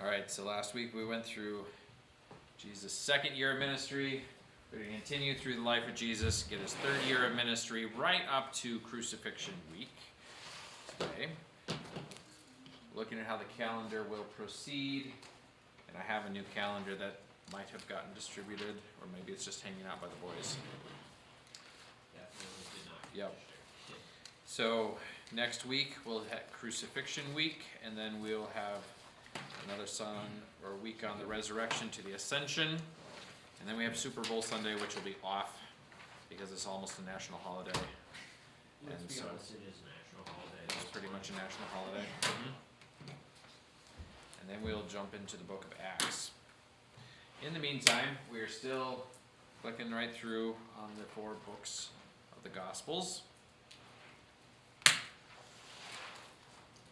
All right, so last week we went through Jesus' second year of ministry. We're going to continue through the life of Jesus, get his third year of ministry right up to crucifixion week today. Looking at how the calendar will proceed, and I have a new calendar that might have gotten distributed, or maybe it's just hanging out by the boys. Definitely did not. Yep. So next week we'll have crucifixion week, and then we'll have another week on the resurrection to the ascension, and then we have Super Bowl Sunday, which will be off because it's almost a national holiday. Let's And be so honest, it is a national holiday. it's pretty much a national holiday. And then we'll jump into the book of Acts. In the meantime, we are still clicking right through on the 4 books of the Gospels.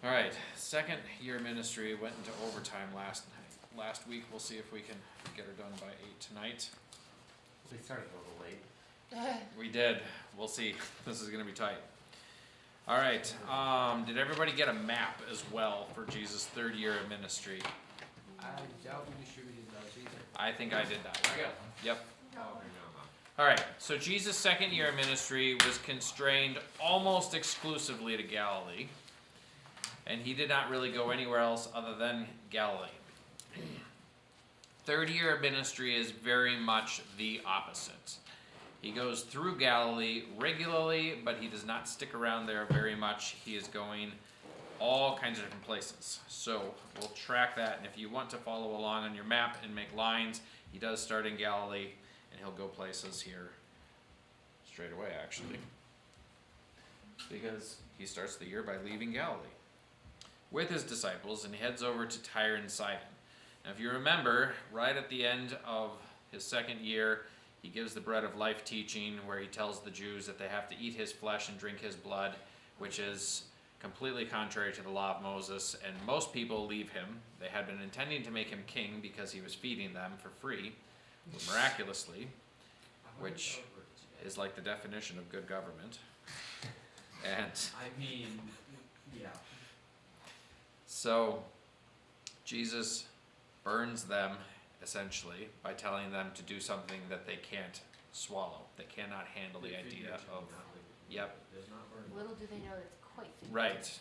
All right, second year ministry went into overtime last week. We'll see if we can get her done by 8 tonight. We started a little late. We did. We'll see. This is going to be tight. All right. Did everybody get a map as well for Jesus' third year of ministry? I doubt we distributed those either. I think I did that. I got one. Yep. Oh, okay, no. All right. So Jesus' second year of ministry was constrained almost exclusively to Galilee, and he did not really go anywhere else other than Galilee. Third year of ministry is very much the opposite. He goes through Galilee regularly, but he does not stick around there very much. He is going all kinds of different places. So we'll track that, and if you want to follow along on your map and make lines, he does start in Galilee, and he'll go places here straight away, actually, because he starts the year by leaving Galilee with his disciples, and he heads over to Tyre and Sidon. Now, if you remember, right at the end of his second year, he gives the bread of life teaching where he tells the Jews that they have to eat his flesh and drink his blood, which is completely contrary to the law of Moses, and most people leave him. They had been intending to make him king because he was feeding them for free, miraculously, which is like the definition of good government. And I mean, yeah. so Jesus burns them essentially by telling them to do something that they can't swallow. They cannot handle the idea of. Yep. Little do they know it's quite figurative. Right.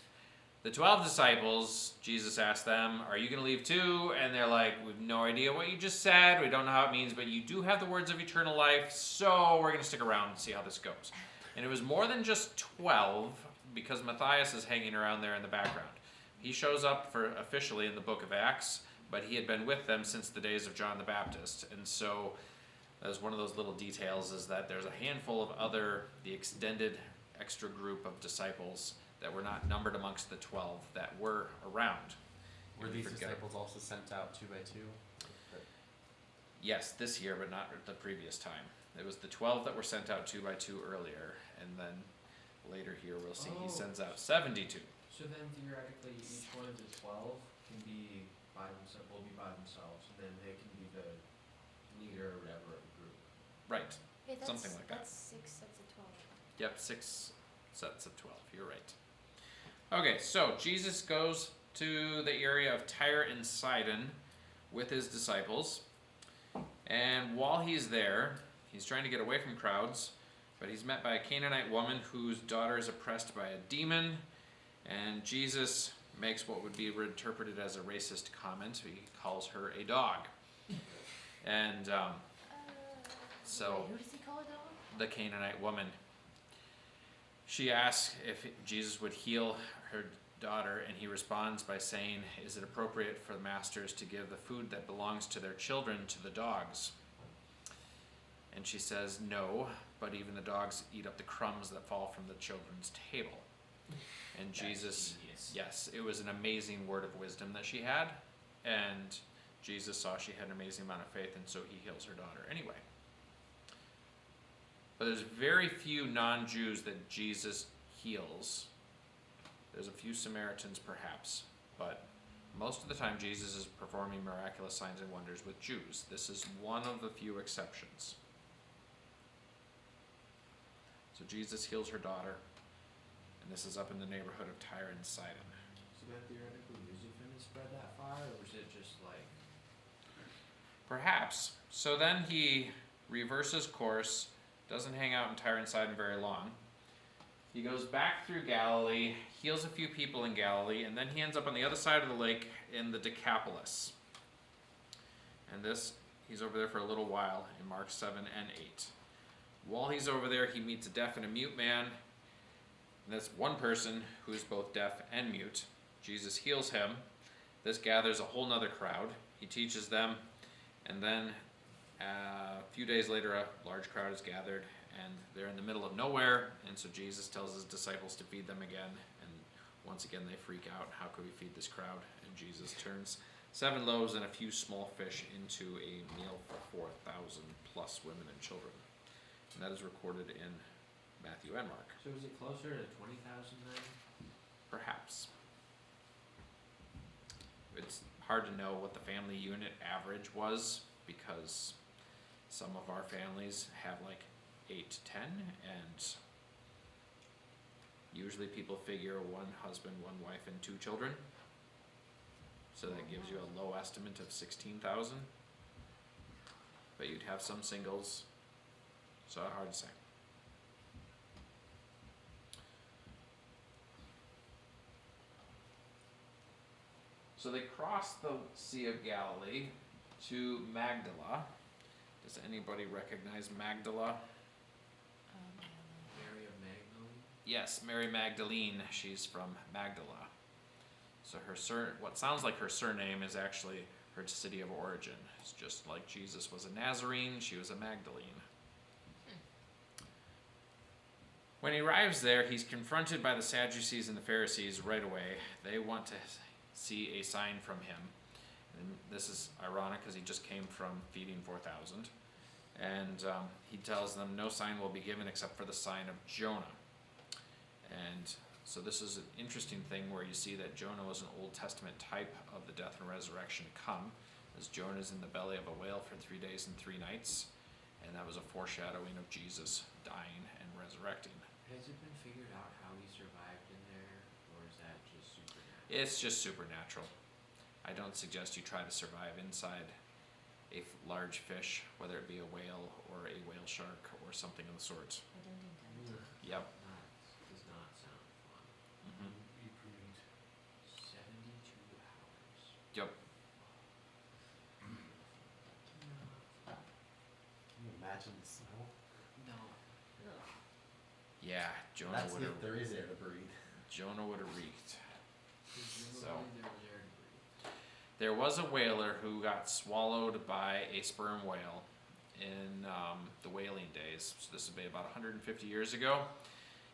The 12 disciples, Jesus asked them, "Are you going to leave too?" And they're like, "We have no idea what you just said. We don't know how it means, but you do have the words of eternal life, so we're going to stick around and see how this goes." And it was more than just 12, because Matthias is hanging around there in the background. He shows up for officially in the book of Acts, but he had been with them since the days of John the Baptist. And so as one of those little details is that there's a handful of the extended extra group of disciples that were not numbered amongst the 12 that were around. Were these disciples also sent out 2 by 2? Yes, this year, but not the previous time. It was the 12 that were sent out 2 by 2 earlier, and then later here we'll see he sends out 72. So then theoretically, each one of the 12 can be by themselves, will be by themselves, and then they can be the leader or whatever of the group. Right. Hey, that's, Something like that. That's 6 sets of 12. Yep, 6 sets of 12. You're right. Okay, so Jesus goes to the area of Tyre and Sidon with his disciples. And while he's there, he's trying to get away from crowds, but he's met by a Canaanite woman whose daughter is oppressed by a demon. And Jesus makes what would be interpreted as a racist comment. He calls her a dog. And so Wait, who does he call a dog? the Canaanite woman, she asks if Jesus would heal her daughter, and he responds by saying, "Is it appropriate for the masters to give the food that belongs to their children to the dogs?" And she says, "No, but even the dogs eat up the crumbs that fall from the children's table." And Jesus, yes, it was an amazing word of wisdom that she had, and Jesus saw she had an amazing amount of faith, and so he heals her daughter anyway. But there's very few non-Jews that Jesus heals. There's a few Samaritans perhaps, but most of the time Jesus is performing miraculous signs and wonders with Jews. This is one of the few exceptions. So Jesus heals her daughter, and this is up in the neighborhood of Tyre and Sidon. So then theoretically, is it going to spread that far, or is it just like. Perhaps. So then he reverses course, doesn't hang out in Tyre and Sidon very long. He goes back through Galilee, heals a few people in Galilee, and then he ends up on the other side of the lake in the Decapolis. And he's over there for a little while in Mark 7 and 8. While he's over there, he meets a deaf and a mute man. And that's one person who is both deaf and mute. Jesus heals him. This gathers a whole nother crowd. He teaches them, and then a few days later, a large crowd is gathered, and they're in the middle of nowhere, and so Jesus tells his disciples to feed them again, and once again they freak out. How could we feed this crowd? And Jesus turns 7 loaves and a few small fish into a meal for 4,000 plus women and children. And that is recorded in Matthew and Mark. So is it closer to 20,000 then? Perhaps. It's hard to know what the family unit average was, because some of our families have like 8 to 10, and usually people figure 1 husband, 1 wife, and 2 children. So that gives you a low estimate of 16,000. But you'd have some singles, so hard to say. So they cross the Sea of Galilee to Magdala. Does anybody recognize Magdala? Mary of Magdalene? Yes, Mary Magdalene. She's from Magdala. So what sounds like her surname is actually her city of origin. It's just like Jesus was a Nazarene, she was a Magdalene. When he arrives there, he's confronted by the Sadducees and the Pharisees right away. They want to see a sign from him. And this is ironic because he just came from feeding 4,000. And he tells them no sign will be given except for the sign of Jonah. And so this is an interesting thing where you see that Jonah was an Old Testament type of the death and resurrection to come, as Jonah is in the belly of a whale for 3 days and 3 nights. And that was a foreshadowing of Jesus dying and resurrecting. Has it been figured out how he survived in there, or is that just supernatural? It's just supernatural. I don't suggest you try to survive inside a large fish, whether it be a whale or a whale shark or something of the sort. Yep. Does not sound fun. Mm-hmm. 72 hours. Yep. Can you imagine the smell? No. Yeah, Jonah That's would if have. there is air to breathe. Jonah would have reeked. So. There was air to breathe. There was a whaler who got swallowed by a sperm whale in the whaling days. So this would be about 150 years ago.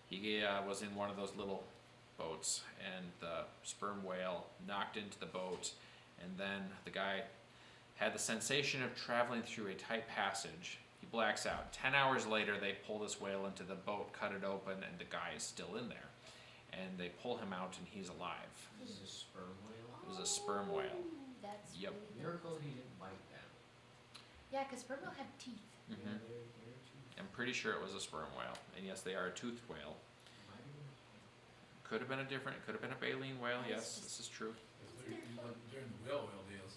He was in one of those little boats, and the sperm whale knocked into the boat, and then the guy had the sensation of traveling through a tight passage. He blacks out. 10 hours later, they pull this whale into the boat, cut it open, and the guy is still in there. And they pull him out, and he's alive. This is a sperm whale? It was a sperm whale. That's Yep. really good. Miracle he didn't bite them. Yeah, because sperm whale had teeth. Yeah, Mhm. they're too. I'm pretty sure it was a sperm whale. And yes, they are a toothed whale. Might have been. Could have been could have been a baleen whale, That's yes, just- this is true. Very fun. During the whale deals,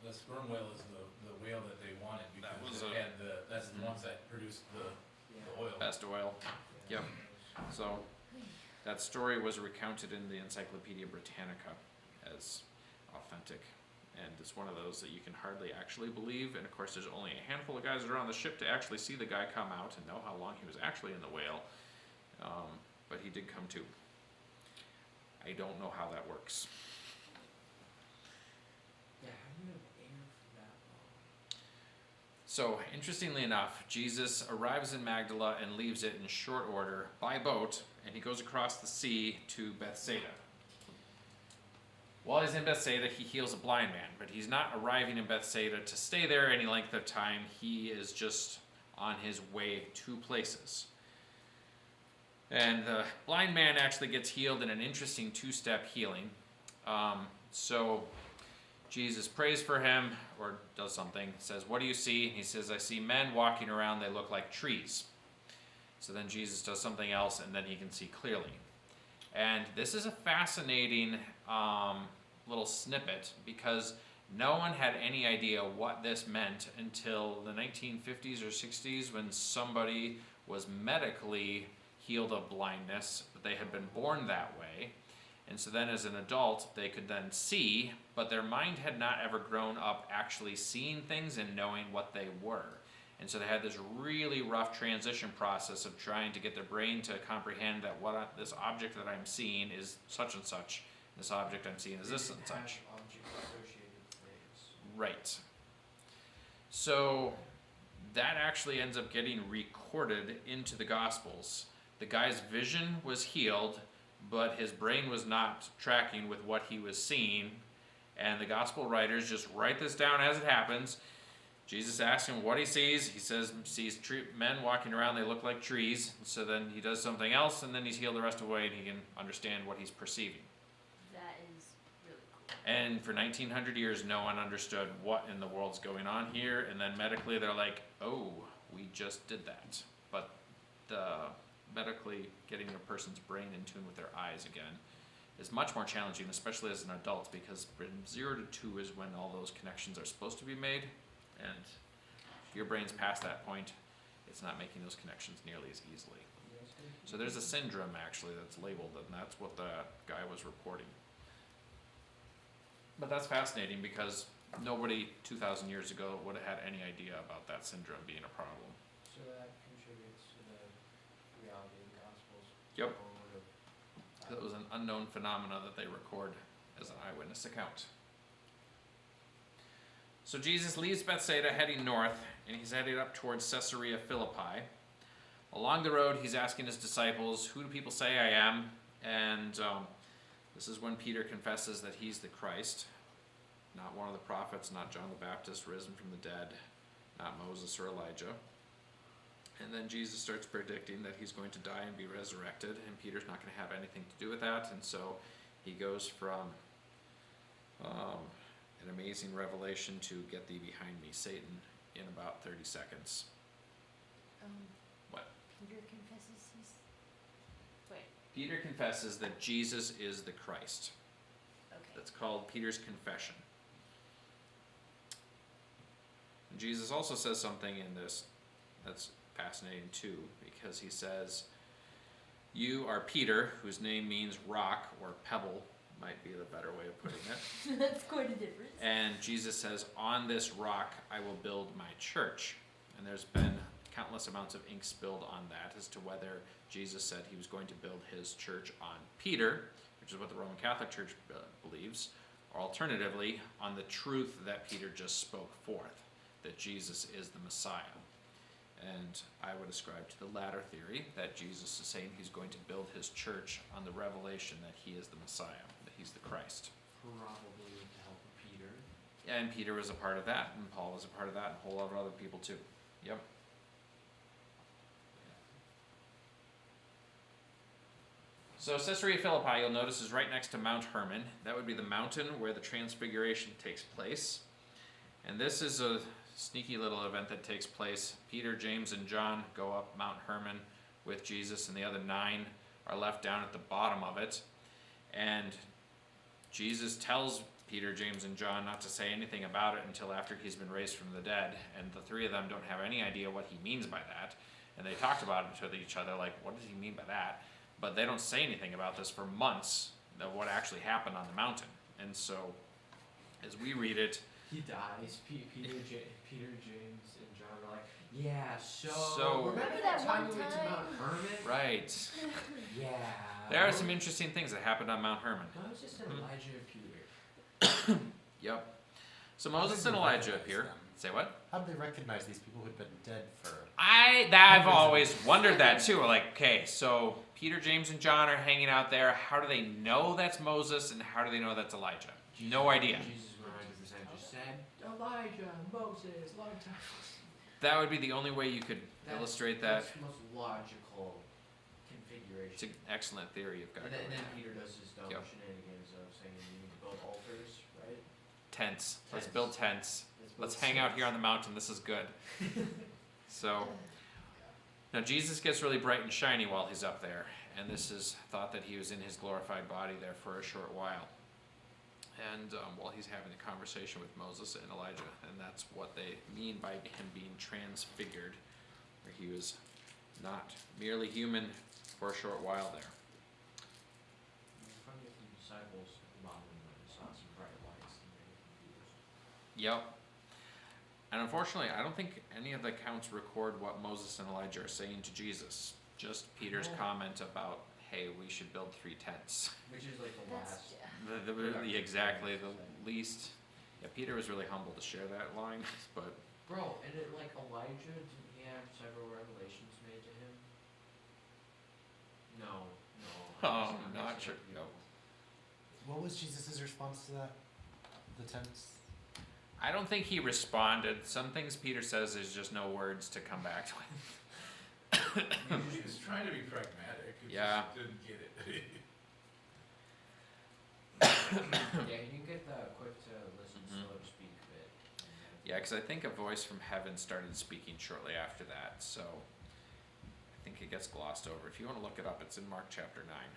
the sperm whale is the whale that they wanted That because was it had that's the Mhm. ones that produced the Yeah. oil. Best oil. Yep. So that story was recounted in the Encyclopedia Britannica as authentic. And it's one of those that you can hardly actually believe. And of course, there's only a handful of guys that are on the ship to actually see the guy come out and know how long he was actually in the whale. But he did come to. I don't know how that works. Yeah, how do you have air for that long? So, interestingly enough, Jesus arrives in Magdala and leaves it in short order by boat, and he goes across the sea to Bethsaida. While he's in Bethsaida, he heals a blind man, but he's not arriving in Bethsaida to stay there any length of time. He is just on his way to places. And the blind man actually gets healed in an interesting 2-step healing. So Jesus prays for him, or does something, says, "What do you see?" He says, "I see men walking around, they look like trees." So then Jesus does something else, and then he can see clearly. And this is a fascinating little snippet, because No one had any idea what this meant until the 1950s or 60s when somebody was medically healed of blindness, but they had been born that way. And so then as an adult, they could then see, but their mind had not ever grown up actually seeing things and knowing what they were. And so they had this really rough transition process of trying to get their brain to comprehend that this object that I'm seeing is such and such. This object I'm seeing is this and such. Objects associated with names. Right. So that actually ends up getting recorded into the Gospels. The guy's vision was healed, but his brain was not tracking with what he was seeing. And the Gospel writers just write this down as it happens. Jesus asks him what he sees. He says he sees men walking around, they look like trees. So then he does something else, and then he's healed the rest of the way, and he can understand what he's perceiving. That is really cool. And for 1900 years, no one understood what in the world's going on here. And then medically, they're like, oh, we just did that. But medically getting a person's brain in tune with their eyes again is much more challenging, especially as an adult, because from 0 to 2 is when all those connections are supposed to be made. And if your brain's past that point, it's not making those connections nearly as easily. So there's a syndrome actually that's labeled, and that's what the guy was reporting. But that's fascinating because nobody 2,000 years ago would have had any idea about that syndrome being a problem. So that contributes to the reality of the Gospels. Yep. No one would It have- was an unknown phenomena that they record as an eyewitness account. So Jesus leaves Bethsaida heading north, and he's headed up towards Caesarea Philippi. Along the road, he's asking his disciples, who do people say I am? And this is when Peter confesses that he's the Christ, not one of the prophets, not John the Baptist risen from the dead, not Moses or Elijah. And then Jesus starts predicting that he's going to die and be resurrected, and Peter's not going to have anything to do with that. And so he goes from an amazing revelation to get thee behind me, Satan, in about 30 seconds. What? Peter confesses he's. Wait. Peter confesses that Jesus is the Christ. Okay. That's called Peter's confession. And Jesus also says something in this that's fascinating too, because he says, you are Peter, whose name means rock or pebble, might be the better way of putting it. That's quite a difference. And Jesus says, on this rock I will build my church. And there's been countless amounts of ink spilled on that as to whether Jesus said he was going to build his church on Peter, which is what the Roman Catholic Church believes, or alternatively, on the truth that Peter just spoke forth, that Jesus is the Messiah. And I would ascribe to the latter theory, that Jesus is saying he's going to build his church on the revelation that he is the Messiah, that he's the Christ. Probably with the help of Peter. And Peter was a part of that, and Paul was a part of that, and a whole lot of other people too. Yep. So Caesarea Philippi, you'll notice, is right next to Mount Hermon. That would be the mountain where the Transfiguration takes place. And this is a sneaky little event that takes place. Peter, James, and John go up Mount Hermon with Jesus, and the other 9 are left down at the bottom of it. And Jesus tells Peter, James, and John not to say anything about it until after he's been raised from the dead. And the 3 of them don't have any idea what he means by that. And they talked about it to each other, like, what does he mean by that? But they don't say anything about this for months, of what actually happened on the mountain. And so, as we read it, He dies. Peter, James, and John are like, yeah, So- remember that time one we went to time? Mount Hermon? right, Yeah. there are some interesting things that happened on Mount Hermon. No, it was just Elijah and Peter. Yep. So Moses and Elijah appear. Them. Say what? How did they recognize these people who'd been dead for? I've always wondered that too. Like, okay, so Peter, James, and John are hanging out there. How do they know that's Moses, and how do they know that's Elijah? No idea. Jesus 100% just said, Elijah, Moses, long time. That would be the only way you could illustrate that. That's the most logical configuration. It's an excellent theory you've got And going then on. Peter does his dumb Yep. shenanigans of saying you need to build altars, right? Tents. Let's Tents. build tents. Let's hang out here on the mountain. This is good. So, now Jesus gets really bright and shiny while he's up there, and this is thought that he was in his glorified body there for a short while. And while he's having a conversation with Moses and Elijah, and that's what they mean by him being transfigured, where he was not merely human for a short while there. In front of the disciples at the bottom when they saw some bright lights and they were confused. Yep. And unfortunately, I don't think any of the accounts record what Moses and Elijah are saying to Jesus. Just Peter's Oh. comment about, hey, we should build 3 tents. Which is like the That's, last. Exactly, the least. Yeah, Peter was really humble to share that line, but Bro, and it, like Elijah, didn't he have several revelations made to him? No. Oh, I'm not mixing sure. up No. people. What was Jesus' response to that? The tents? I don't think he responded. Some things Peter says is just no words to come back to. He was trying to be pragmatic, he Yeah. just didn't get it. Yeah, you can get the quick to listen, Mhm. slow to speak bit. Yeah, because I think a voice from heaven started speaking shortly after that, so I think it gets glossed over. If you want to look it up, it's in Mark chapter 9.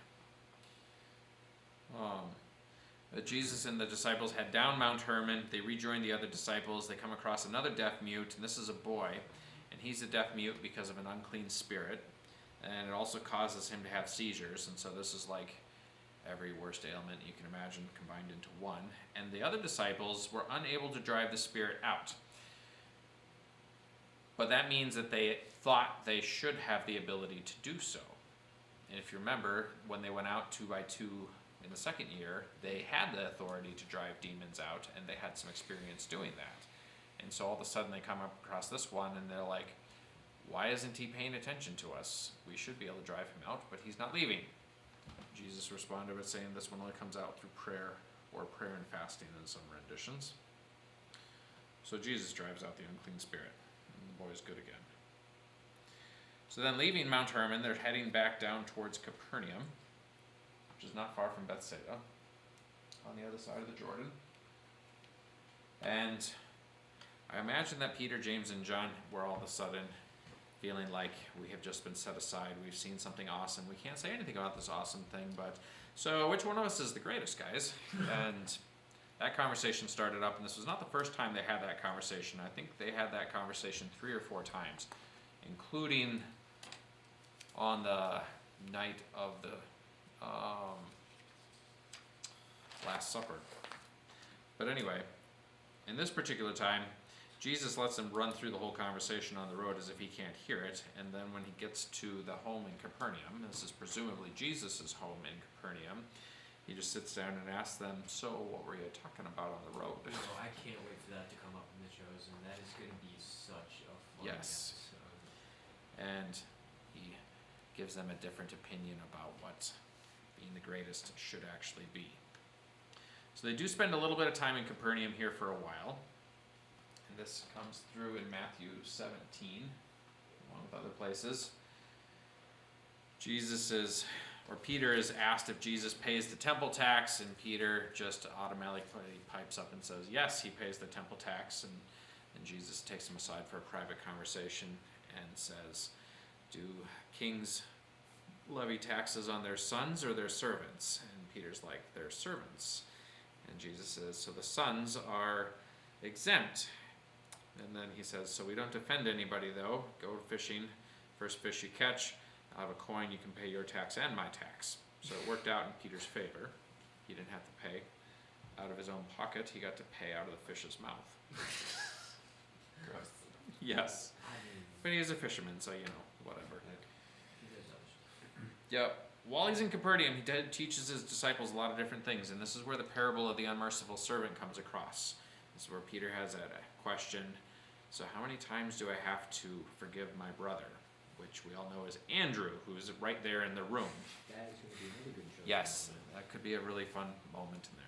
Jesus and the disciples head down Mount Hermon. They rejoin the other disciples. They come across another deaf mute, and this is a boy, and he's a deaf mute because of an unclean spirit, and it also causes him to have seizures, and so this is like every worst ailment you can imagine combined into one. And the other disciples were unable to drive the spirit out. But that means that they thought they should have the ability to do so. And if you remember, when they went out 2 by 2 in the second year, they had the authority to drive demons out, and they had some experience doing that. And so all of a sudden they come across this one, and they're like, why isn't he paying attention to us? We should be able to drive him out, but he's not leaving. Jesus responded by saying this one only comes out through prayer, or prayer and fasting in some renditions. So Jesus drives out the unclean spirit, and the boy's good again. So then, leaving Mount Hermon, they're heading back down towards Capernaum, which is not far from Bethsaida, on the other side of the Jordan. And I imagine that Peter, James, and John were all of a sudden feeling like we have just been set aside. We've seen something awesome. We can't say anything about this awesome thing, but so which one of us is the greatest, guys? And that conversation started up, and this was not the first time they had that conversation. I think they had that conversation 3 or 4 times, including on the night of the Last Supper. But anyway, in this particular time, Jesus lets them run through the whole conversation on the road as if he can't hear it, and then when he gets to the home in Capernaum, this is presumably Jesus' home in Capernaum, he just sits down and asks them, so what were you talking about on the road? Oh, I can't wait for that to come up in the shows, and that is going to be such a fun Yes. episode. And he gives them a different opinion about what being the greatest should actually be. So they do spend a little bit of time in Capernaum here for a while. And this comes through in Matthew 17, along with other places. Peter is asked if Jesus pays the temple tax, and Peter just automatically pipes up and says, yes, he pays the temple tax. And Jesus takes him aside for a private conversation and says, do kings levy taxes on their sons or their servants? And Peter's like, they're servants. And Jesus says, so the sons are exempt. And then he says, so we don't offend anybody though. Go fishing, first fish you catch, out of a coin you can pay your tax and my tax. So it worked out in Peter's favor. He didn't have to pay out of his own pocket. He got to pay out of the fish's mouth. Gross. Yes. I mean, But he's a fisherman, so whatever. he does others. Yep. While he's in Capernaum, he teaches his disciples a lot of different things, and this is where the parable of the unmerciful servant comes across. This is where Peter has a question. So how many times do I have to forgive my brother? Which we all know is Andrew, who is right there in the room. That is going to be another good show. Yes, that could be a really fun moment in there.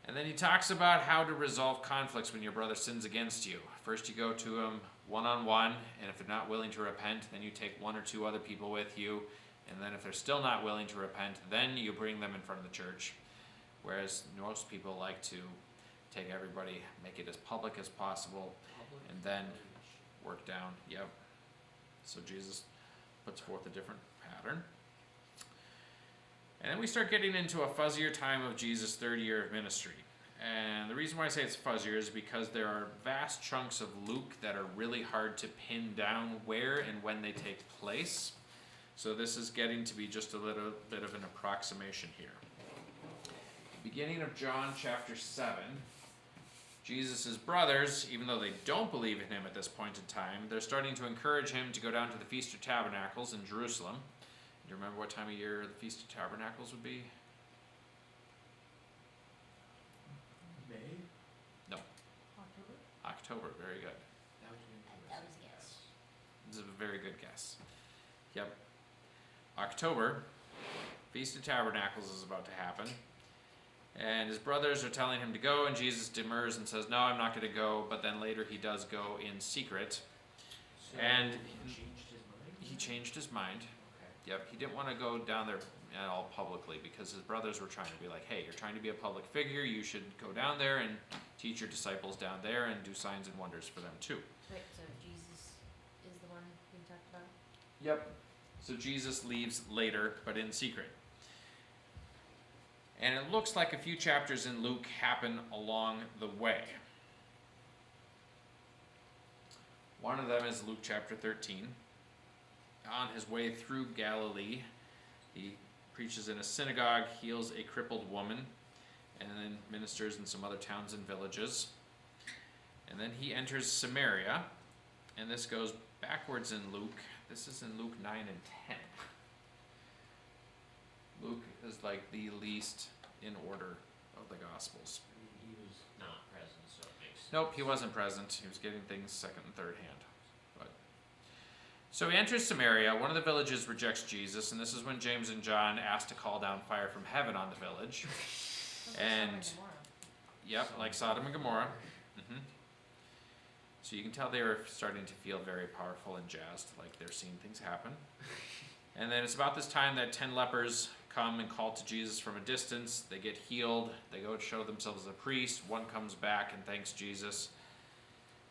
And then he talks about how to resolve conflicts when your brother sins against you. First you go to him one-on-one, and if they're not willing to repent, then you take 1 or 2 other people with you. And then if they're still not willing to repent, then you bring them in front of the church. Whereas most people like to take everybody, make it as public as possible, and then work down. Yep. So Jesus puts forth a different pattern. And then we start getting into a fuzzier time of Jesus' third year of ministry. And the reason why I say it's fuzzier is because there are vast chunks of Luke that are really hard to pin down where and when they take place. So this is getting to be just a little bit of an approximation here. Beginning of John chapter 7, Jesus' brothers, even though they don't believe in him at this point in time, they're starting to encourage him to go down to the Feast of Tabernacles in Jerusalem. Do you remember what time of year the Feast of Tabernacles would be? May? October? October, very good. That was your That was a guess. This is a very good guess. Yep. October, Feast of Tabernacles is about to happen. And his brothers are telling him to go, and Jesus demurs and says, no, I'm not going to go. But then later he does go in secret. So And he changed his mind? He changed his mind. Okay. Yep, he didn't want to go down there at all publicly because his brothers were trying to be like, hey, you're trying to be a public figure, you should go down there and teach your disciples down there and do signs and wonders for them too. Wait, so Jesus is the one being talked about? Yep. So Jesus leaves later, but in secret. And it looks like a few chapters in Luke happen along the way. One of them is Luke chapter 13. On his way through Galilee, he preaches in a synagogue, heals a crippled woman, and then ministers in some other towns and villages. And then he enters Samaria, and this goes backwards in Luke. This is in Luke 9 and 10. Luke is like the least in order of the Gospels. I mean, he was not present, so it makes sense. Nope, he wasn't present. He was getting things second and third hand. But so he enters Samaria. One of the villages rejects Jesus, and this is when James and John ask to call down fire from heaven on the village. Sounds like And- Sodom and Gomorrah. Yep, like Sodom and Gomorrah. hmm So you can tell they were starting to feel very powerful and jazzed, like they're seeing things happen. And then it's about this time that 10 lepers come and call to Jesus from a distance. They get healed. They go and show themselves as a priest. One comes back and thanks Jesus.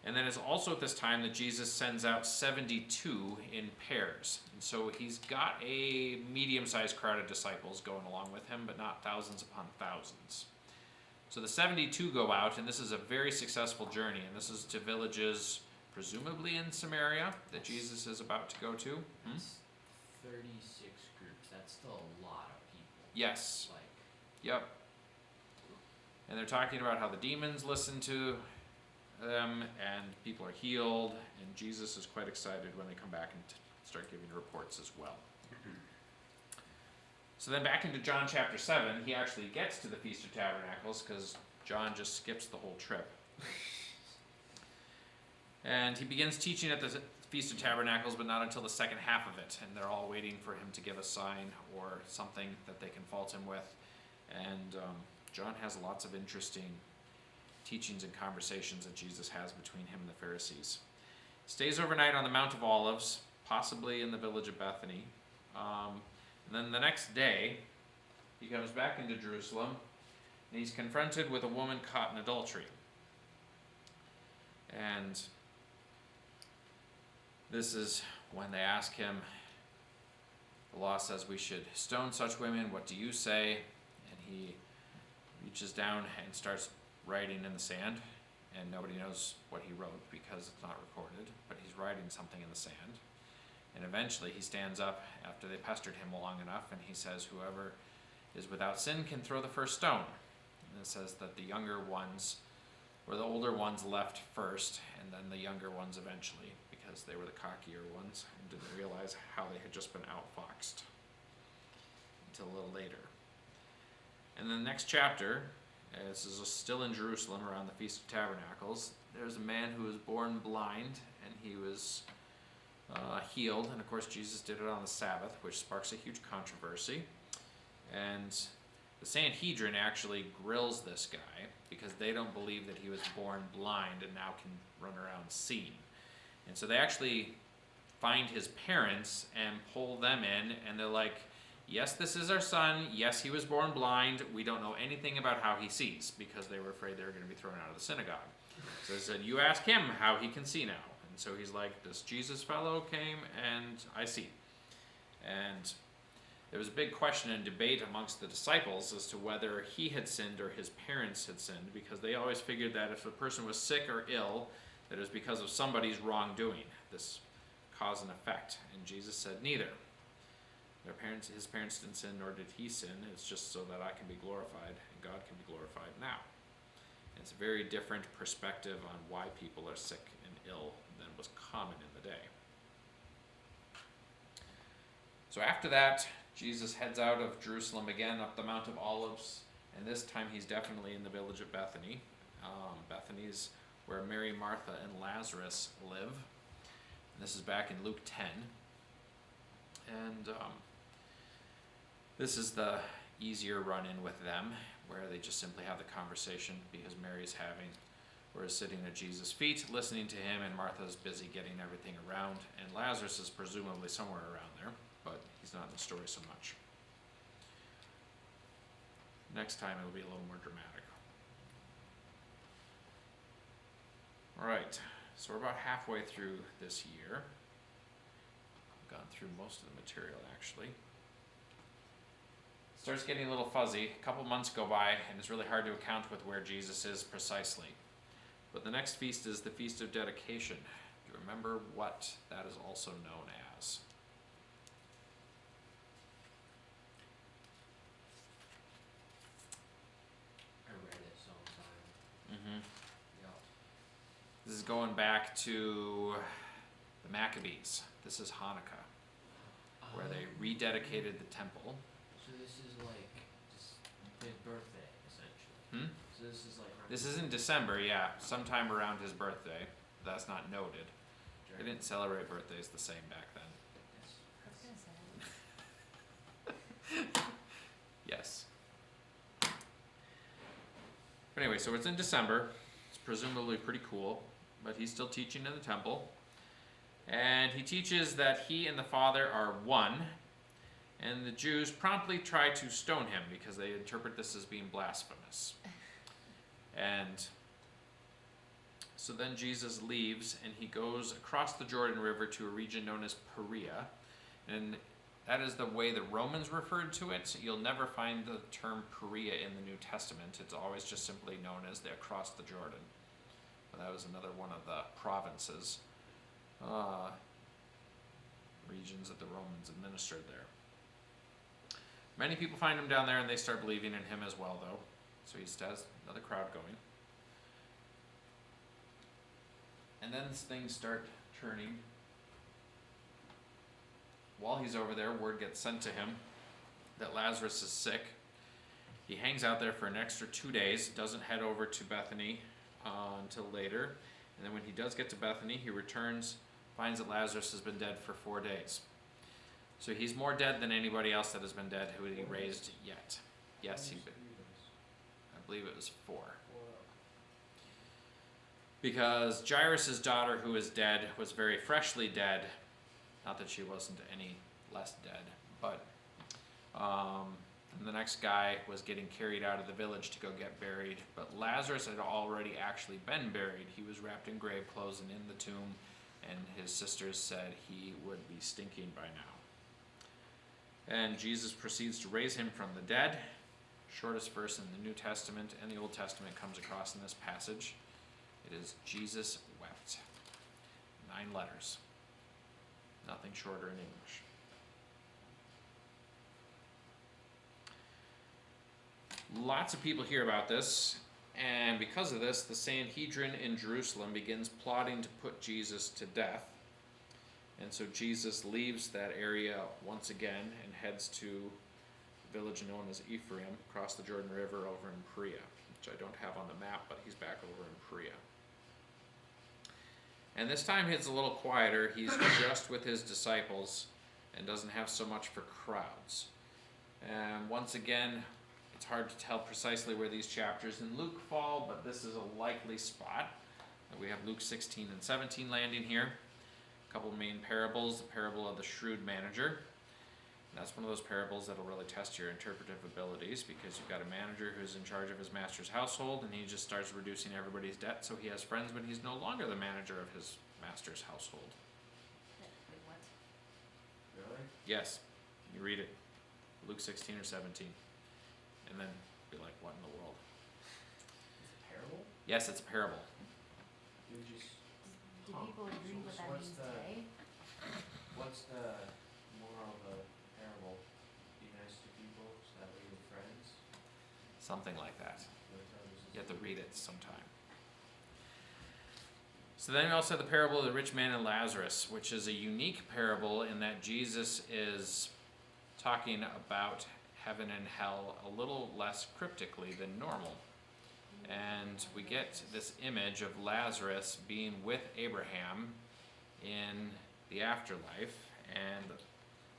And then it's also at this time that Jesus sends out 72 in pairs. And so he's got a medium-sized crowd of disciples going along with him, but not thousands upon thousands. So the 72 go out, and this is a very successful journey. And this is to villages, presumably in Samaria, that Jesus is about to go to. That's 36 groups. That's still a lot of people. Yes. Like, Yep. And they're talking about how the demons listen to them and people are healed, and Jesus is quite excited when they come back and start giving reports as well. So then back into John chapter 7, he actually gets to the Feast of Tabernacles because John just skips the whole trip. And he begins teaching at the Feast of Tabernacles, but not until the second half of it, and they're all waiting for him to give a sign or something that they can fault him with. And John has lots of interesting teachings and conversations that Jesus has between him and the Pharisees. Stays overnight on the Mount of Olives, possibly in the village of Bethany. And then the next day, he comes back into Jerusalem, and he's confronted with a woman caught in adultery. And this is when they ask him, the law says we should stone such women, what do you say? And he reaches down and starts writing in the sand, and nobody knows what he wrote because it's not recorded, but he's writing something in the sand. And eventually he stands up after they pestered him long enough, and he says, whoever is without sin can throw the first stone. And it says that the younger ones, or the older ones left first, and then the younger ones eventually, because they were the cockier ones and didn't realize how they had just been outfoxed until a little later. And then the next chapter, this is still in Jerusalem around the Feast of Tabernacles, there's a man who was born blind, and he was healed, and of course Jesus did it on the Sabbath, which sparks a huge controversy. And the Sanhedrin actually grills this guy because they don't believe that he was born blind and now can run around seeing. And so they actually find his parents and pull them in, and they're like, yes, this is our son, yes, he was born blind, we don't know anything about how he sees, because they were afraid they were going to be thrown out of the synagogue. So they said, you ask him how he can see now. And so he's like, this Jesus fellow came and I see. And there was a big question and debate amongst the disciples as to whether he had sinned or his parents had sinned, because they always figured that if a person was sick or ill, that it was because of somebody's wrongdoing, this cause and effect. And Jesus said neither. His parents didn't sin, nor did he sin. It's just so that I can be glorified and God can be glorified now. And it's a very different perspective on why people are sick and ill than was common in the day. So after that, Jesus heads out of Jerusalem again up the Mount of Olives, and this time he's definitely in the village of Bethany. Bethany's where Mary, Martha, and Lazarus live. And this is back in Luke 10. And this is the easier run-in with them, where they just simply have the conversation because Mary's sitting at Jesus' feet, listening to him, and Martha's busy getting everything around, and Lazarus is presumably somewhere around there, but he's not in the story so much. Next time it'll be a little more dramatic. Alright, so we're about halfway through this year. I've gone through most of the material actually. It starts getting a little fuzzy. A couple months go by and it's really hard to account with where Jesus is precisely. But the next feast is the Feast of Dedication. Do you remember what that is also known as? I read it sometime. Mm-hmm. Yeah. This is going back to the Maccabees. This is Hanukkah, where they rededicated the temple. So this is like just his birthday, essentially. Hmm? So this is like. This is in December, yeah, sometime around his birthday. That's not noted. They didn't celebrate birthdays the same back then. I was gonna say. Yes. But anyway, so it's in December. It's presumably pretty cool, but he's still teaching in the temple. And he teaches that he and the Father are one, and the Jews promptly try to stone him because they interpret this as being blasphemous. And so then Jesus leaves and he goes across the Jordan River to a region known as Perea. And that is the way the Romans referred to it. You'll never find the term Perea in the New Testament. It's always just simply known as the across the Jordan. But that was another one of the provinces, regions that the Romans administered there. Many people find him down there and they start believing in him as well, though. So he has another crowd going. And then things start turning. While he's over there, word gets sent to him that Lazarus is sick. He hangs out there for an extra 2 days, doesn't head over to Bethany until later. And then when he does get to Bethany, he returns, finds that Lazarus has been dead for 4 days. So he's more dead than anybody else that has been dead who he raised yet. Yes, I believe it was 4. Because Jairus' daughter, who is dead, was very freshly dead. Not that she wasn't any less dead, but and the next guy was getting carried out of the village to go get buried. But Lazarus had already actually been buried. He was wrapped in grave clothes and in the tomb, and his sisters said he would be stinking by now. And Jesus proceeds to raise him from the dead. Shortest verse in the New Testament and the Old Testament comes across in this passage. It is Jesus wept. 9 letters. Nothing shorter in English. Lots of people hear about this, and because of this, the Sanhedrin in Jerusalem begins plotting to put Jesus to death. And so Jesus leaves that area once again and heads to a village known as Ephraim, across the Jordan River over in Perea, which I don't have on the map, but he's back over in Perea. And this time it's a little quieter. He's just with his disciples and doesn't have so much for crowds. And once again, it's hard to tell precisely where these chapters in Luke fall, but this is a likely spot. We have Luke 16 and 17 landing here. A couple of main parables. The parable of the shrewd manager. And that's one of those parables that'll really test your interpretive abilities, because you've got a manager who's in charge of his master's household, and he just starts reducing everybody's debt, so he has friends when he's no longer the manager of his master's household. Wait, what? Really? Yes, you read it. Luke 16 or 17. And then be like, what in the world? It's a parable? Yes, it's a parable. You just, Do Huh. people agree So what that what's means the- today? what's the moral of the parable? Be nice to people so that way you're friends? Something like that. What time is You it? have to read it sometime. So then we also have the parable of the rich man and Lazarus, which is a unique parable in that Jesus is talking about heaven and hell a little less cryptically than normal. And we get this image of Lazarus being with Abraham in the afterlife, and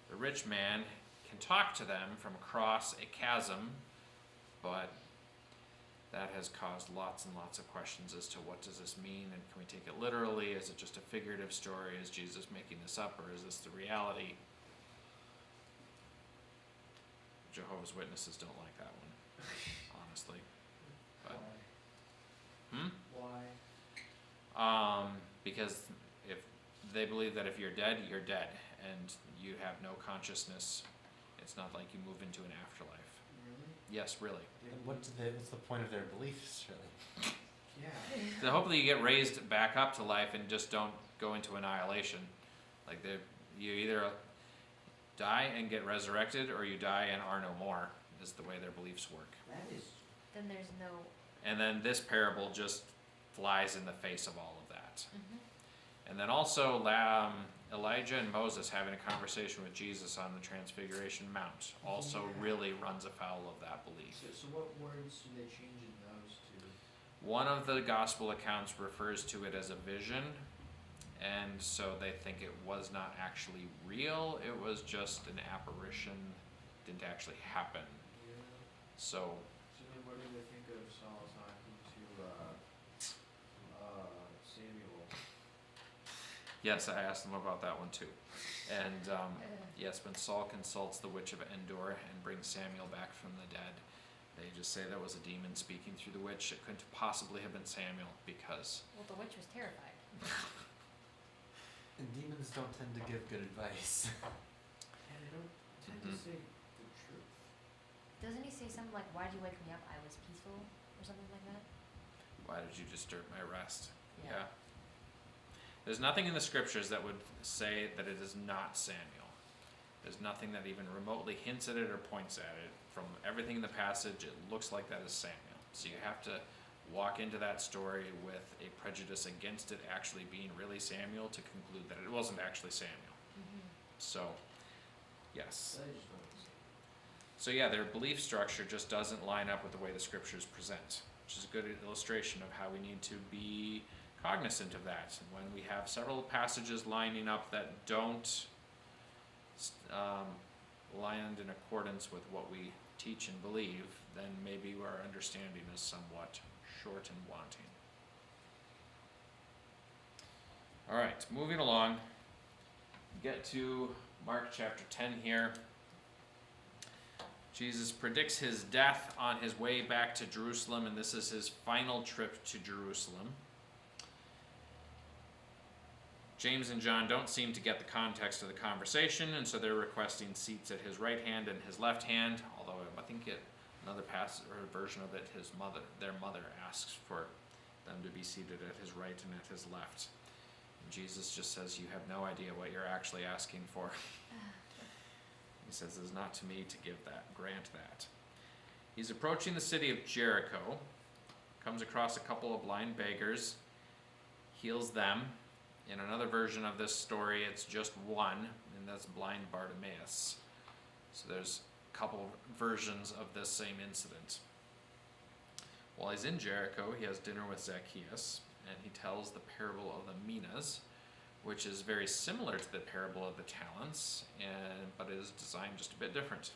the rich man can talk to them from across a chasm, but that has caused lots and lots of questions as to what does this mean, and can we take it literally? Is it just a figurative story? Is Jesus making this up, or is this the reality? Jehovah's Witnesses don't like that one, honestly. But, Why? because if they believe that if you're dead, and you have no consciousness, it's not like you move into an afterlife. Really? Yes, really. And what's the point of their beliefs, really? Yeah. So hopefully you get raised back up to life and just don't go into annihilation. Like you either die and get resurrected, or you die and are no more, is the way their beliefs work. That is, Then there's no. And then this parable just flies in the face of all of that. Mhm. And then also Elijah and Moses having a conversation with Jesus on the Transfiguration Mount also Yeah. really runs afoul of that belief. so what words do they change in those two? One of the gospel accounts refers to it as a vision, and so they think it was not actually real, it was just an apparition, didn't actually happen. Yeah. So So then what do they think of Saul talking to, Samuel? yes, I asked them about that one too. And yes, when Saul consults the witch of Endor and brings Samuel back from the dead, they just say that was a demon speaking through the witch. It couldn't possibly have been Samuel because Well, the witch was terrified. And demons don't tend to give good advice. And they don't tend to Mhm. say the truth. Doesn't he say something like, "Why'd you wake me up? I was peaceful," or something like that? why did you disturb my rest? Yeah. Yeah. There's nothing in the scriptures that would say that it is not Samuel. There's nothing that even remotely hints at it or points at it. From everything in the passage, it looks like that is Samuel. So you have to walk into that story with a prejudice against it actually being really Samuel to conclude that it wasn't actually Samuel. Mhm. So, yes. So I just don't say. So yeah, their belief structure just doesn't line up with the way the scriptures present, which is a good illustration of how we need to be cognizant of that. And when we have several passages lining up that don't land in accordance with what we teach and believe, then maybe our understanding is somewhat short and wanting. All right, moving along. Get to Mark chapter 10 here. Jesus predicts his death on his way back to Jerusalem, and this is his final trip to Jerusalem. James and John don't seem to get the context of the conversation, and so they're requesting seats at his right hand and his left hand, although I think another passage or version of it, their mother asks for them to be seated at his right and at his left. And Jesus just says, "You have no idea what you're actually asking for." He says, "It is not to me to grant that." He's approaching the city of Jericho, comes across a couple of blind beggars, heals them. In another version of this story, it's just one, and that's blind Bartimaeus. So there's a couple versions of this same incident. While he's in Jericho, he has dinner with Zacchaeus, and he tells the parable of the minas, which is very similar to the parable of the talents, but is designed just a bit different.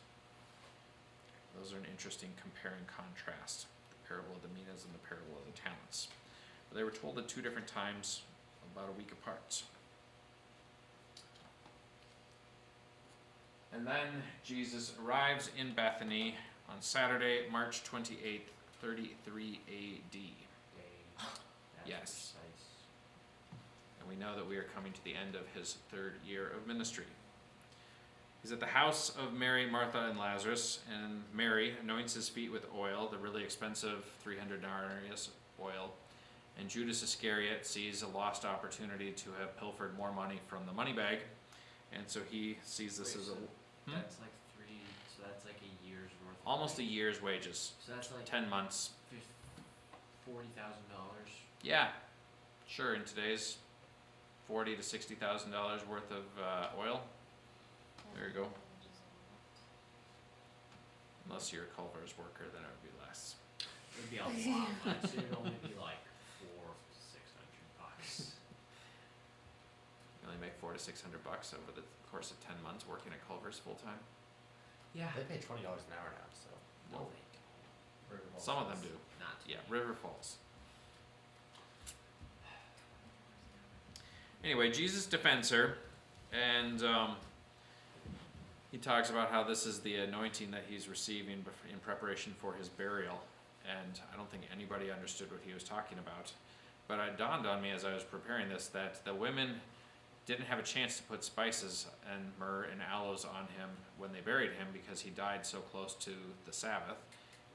Those are an interesting compare and contrast, the parable of the minas and the parable of the talents. But they were told at two different times, about a week apart. And then Jesus arrives in Bethany on Saturday, March 28th, 33 AD. Dang. That's Yes. precise. And we know that we are coming to the end of his third year of ministry. He's at the house of Mary, Martha, and Lazarus, and Mary anoints his feet with oil, the really expensive 300 denarius oil. And Judas Iscariot sees a lost opportunity to have pilfered more money from the money bag, and so he sees this Wait, as so a That's like so that's like a year's worth. Of almost a wages. year's wages, So that's like 10 months. $40,000. Yeah, sure. In today's $40,000 to $60,000 worth of oil, there you go. Unless you're a Culver's worker, then it would be less. It'd be a lot less. It'd only be like $400 to $600. You only make $400 to $600 over the course of 10 months working at Culver's full time. Yeah. They pay $20 an hour now, so. No, they don't. River Falls Some of them does. do. Not Yeah, today. River Falls. Anyway, Jesus defends her, and he talks about how this is the anointing that he's receiving in preparation for his burial. And I don't think anybody understood what he was talking about. But it dawned on me as I was preparing this that the women didn't have a chance to put spices and myrrh and aloes on him when they buried him because he died so close to the Sabbath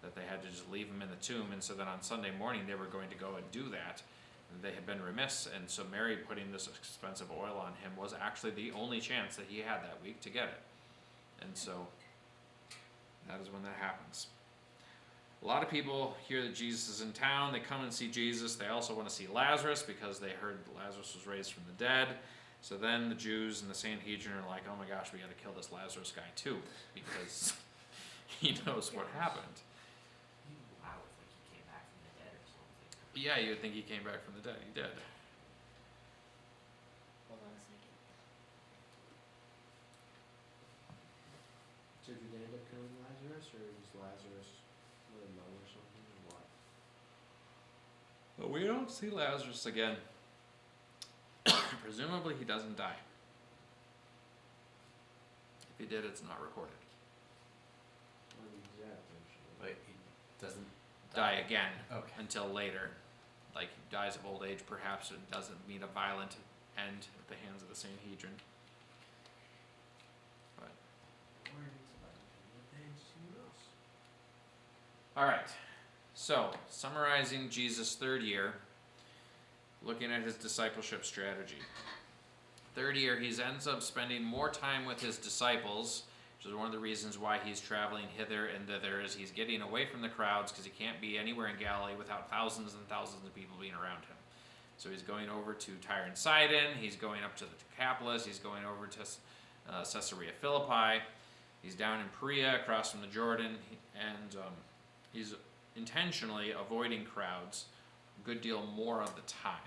that they had to just leave him in the tomb. And so then on Sunday morning they were going to go and do that. And they had been remiss, and so Mary putting this expensive oil on him was actually the only chance that he had that week to get it. And so that is when that happens. A lot of people hear that Jesus is in town. They come and see Jesus. They also want to see Lazarus because they heard Lazarus was raised from the dead. So then the Jews and the Sanhedrin are like, oh my gosh, we got to kill this Lazarus guy too because he knows what happened. Wow, if like he came back from the dead or something. Yeah, you would think he came back from the dead. He did. Hold on a second. So did they end up killing Lazarus, or was Lazarus let him know or something, or what? But we don't see Lazarus again. Presumably he doesn't die. If he did, it's not recorded. What is that eventually? Wait, he doesn't Die again Okay. until later. Like he dies of old age perhaps, or doesn't meet a violent end at the hands of the Sanhedrin. But Or it's about the things, who knows? alright. So, summarizing Jesus' third year, looking at his discipleship strategy. Third year, he ends up spending more time with his disciples, which is one of the reasons why he's traveling hither and thither, is he's getting away from the crowds because he can't be anywhere in Galilee without thousands and thousands of people being around him. So he's going over to Tyre and Sidon, he's going up to the Decapolis, he's going over to Caesarea Philippi, he's down in Perea across from the Jordan, and he's intentionally avoiding crowds a good deal more of the time.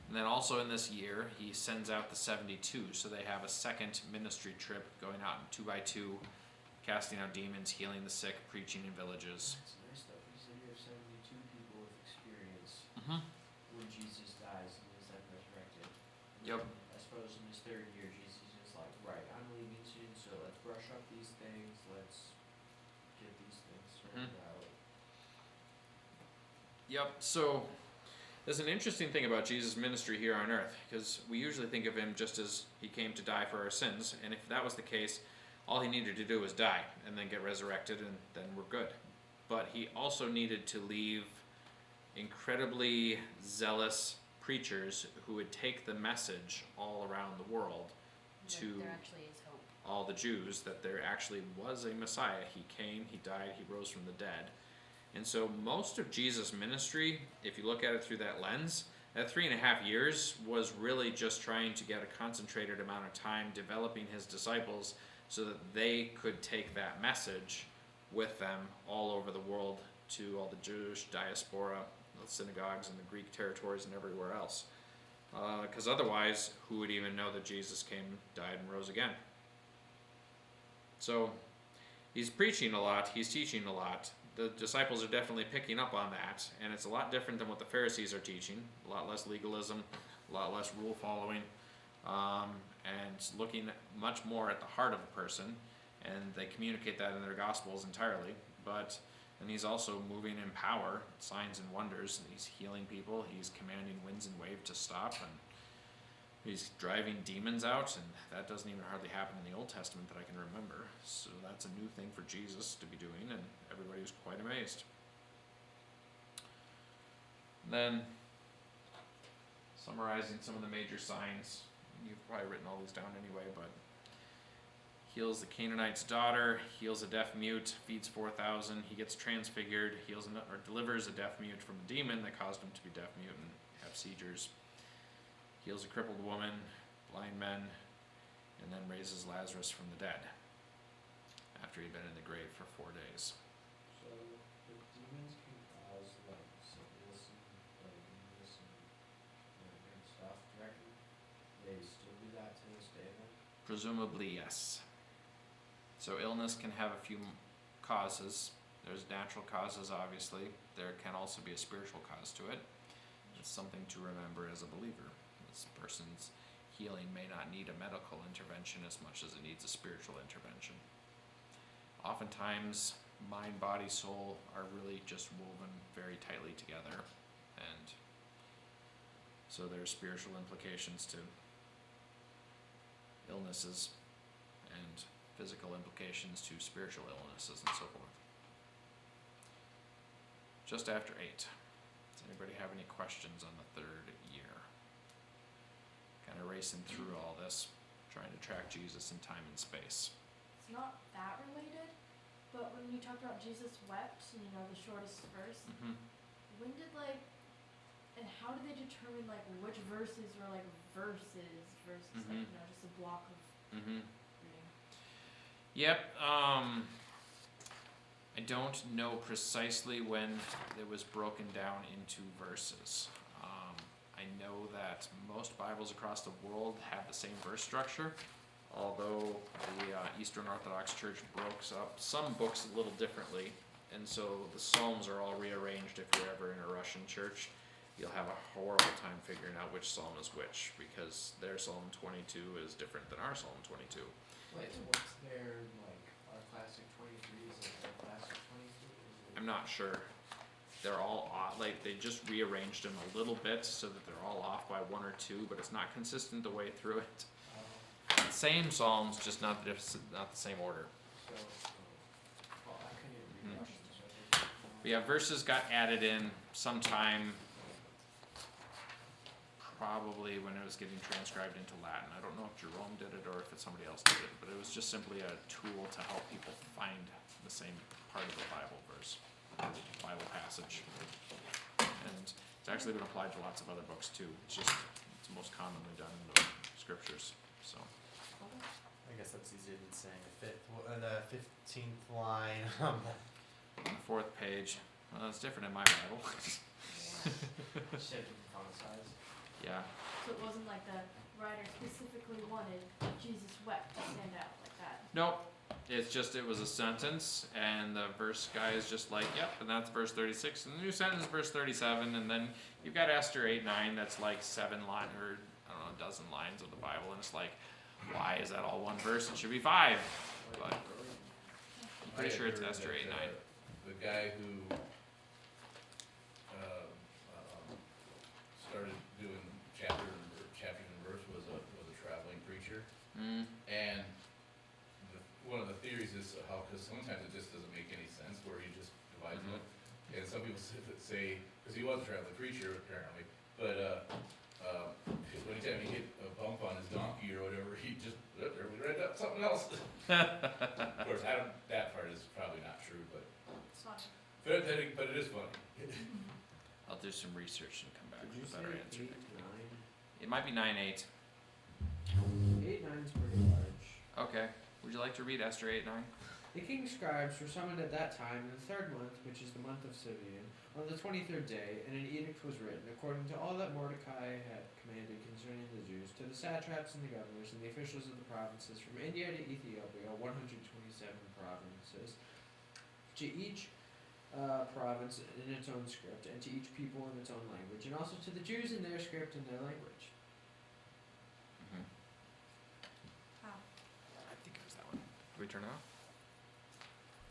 And then also in this year, he sends out the 72, so they have a second ministry trip going out in 2 by 2, casting out demons, healing the sick, preaching in villages. That's nice though. He said you have 72 people with experience Mm-hmm. when Jesus dies and is then resurrected. Yep. And I suppose in his third year, Jesus is like, right, I'm leaving soon, so let's brush up these things, let's get these things sorted out. Yep, so there's an interesting thing about Jesus' ministry here on earth, because we usually think of him just as he came to die for our sins, and if that was the case, all he needed to do was die and then get resurrected, and then we're good. But he also needed to leave incredibly zealous preachers who would take the message all around the world That to there actually is hope. all the Jews that there actually was a Messiah. He came, he died, he rose from the dead. And so most of Jesus' ministry, if you look at it through that lens, that 3.5 years was really just trying to get a concentrated amount of time developing his disciples so that they could take that message with them all over the world to all the Jewish diaspora, the synagogues and the Greek territories and everywhere else. Because otherwise, who would even know that Jesus came, died, and rose again? So he's preaching a lot, he's teaching a lot. The disciples are definitely picking up on that, and it's a lot different than what the Pharisees are teaching. A lot less legalism, a lot less rule following, and looking much more at the heart of a person, and they communicate that in their Gospels entirely. And he's also moving in power, signs and wonders. He's healing people, he's commanding winds and waves to stop, and He's driving demons out, and that doesn't even hardly happen in the Old Testament that I can remember. So that's a new thing for Jesus to be doing, and everybody was quite amazed. Then, summarizing some of the major signs. You've probably written all these down anyway, but heals the Canaanite's daughter, heals a deaf mute, feeds 4,000, he gets transfigured, or delivers a deaf mute from a demon that caused him to be deaf mute and have seizures, heals a crippled woman, blind men, and then raises Lazarus from the dead after he'd been in the grave for 4 days. So the demons can cause like sickness and like illness and weird stuff. Do you reckon they still do that to this day then? Presumably, yes. So illness can have a few causes. There's natural causes, obviously. There can also be a spiritual cause to it. It's something to remember as a believer. This person's healing may not need a medical intervention as much as it needs a spiritual intervention. Oftentimes, mind, body, soul are really just woven very tightly together, and so there's spiritual implications to illnesses and physical implications to spiritual illnesses and so forth. Just after 8. Does anybody have any questions on the 3rd year? Kind of racing through all this, trying to track Jesus in time and space. It's not that related, but when you talked about Jesus wept, and you know, the shortest verse, when did and how did they determine which verses were verses versus just a block of reading? Yep. I don't know precisely when it was broken down into verses. I know that most Bibles across the world have the same verse structure, although the Eastern Orthodox Church breaks up some books a little differently, and so the Psalms are all rearranged. If you're ever in a Russian church, you'll have a horrible time figuring out which psalm is which, because their Psalm 22 is different than our Psalm 22. Wait, so what's their our classic 23? Is it their classic 23? I'm not sure. They're all off, they just rearranged them a little bit so that they're all off by 1 or 2, but it's not consistent the way through it. Same psalms, just not the same order. So, well, I couldn't even read Russian, so I think. But yeah, verses got added in sometime, probably when it was getting transcribed into Latin. I don't know if Jerome did it or if it's somebody else did it, but it was just simply a tool to help people find the same part of the Bible verse, Bible passage. And it's actually been applied to lots of other books too. It's most commonly done in the scriptures. So I guess that's easier than saying the 15th line. on the 4th page, well, it's different in my Bible. Said font size. Yeah. So it wasn't like the writer specifically wanted Jesus wept to stand out like that. Nope. It was a sentence, and the verse guy is just like, yep, and that's verse 36, and the new sentence is verse 37, and then you've got Esther 8:9, that's like 7 lines, or I don't know, a dozen lines of the Bible, and it's like, why is that all one verse? It should be 5. But I'm pretty sure it's Esther 8:9. The guy who started doing chapters and verse was a traveling preacher, and one of the theories is how, because sometimes it just doesn't make any sense where he just divides it, and some people say, because he was a traveling preacher apparently, but anytime he hit a bump on his donkey or whatever, he just we read up something else. Of course, that part is probably not true, but It's not. but it is funny. I'll do some research and come back Did you with a say better answer. 8, 9? It might be 9:8. 8, 9 is pretty large. Okay. Would you like to read Esther 8:9? The king's scribes were summoned at that time in the 3rd month, which is the month of Simeon, on the 23rd day, and an edict was written, according to all that Mordecai had commanded concerning the Jews, to the satraps and the governors and the officials of the provinces, from India to Ethiopia, 127 provinces, to each province in its own script, and to each people in its own language, and also to the Jews in their script and their language. I think it was that one. Did we turn it off?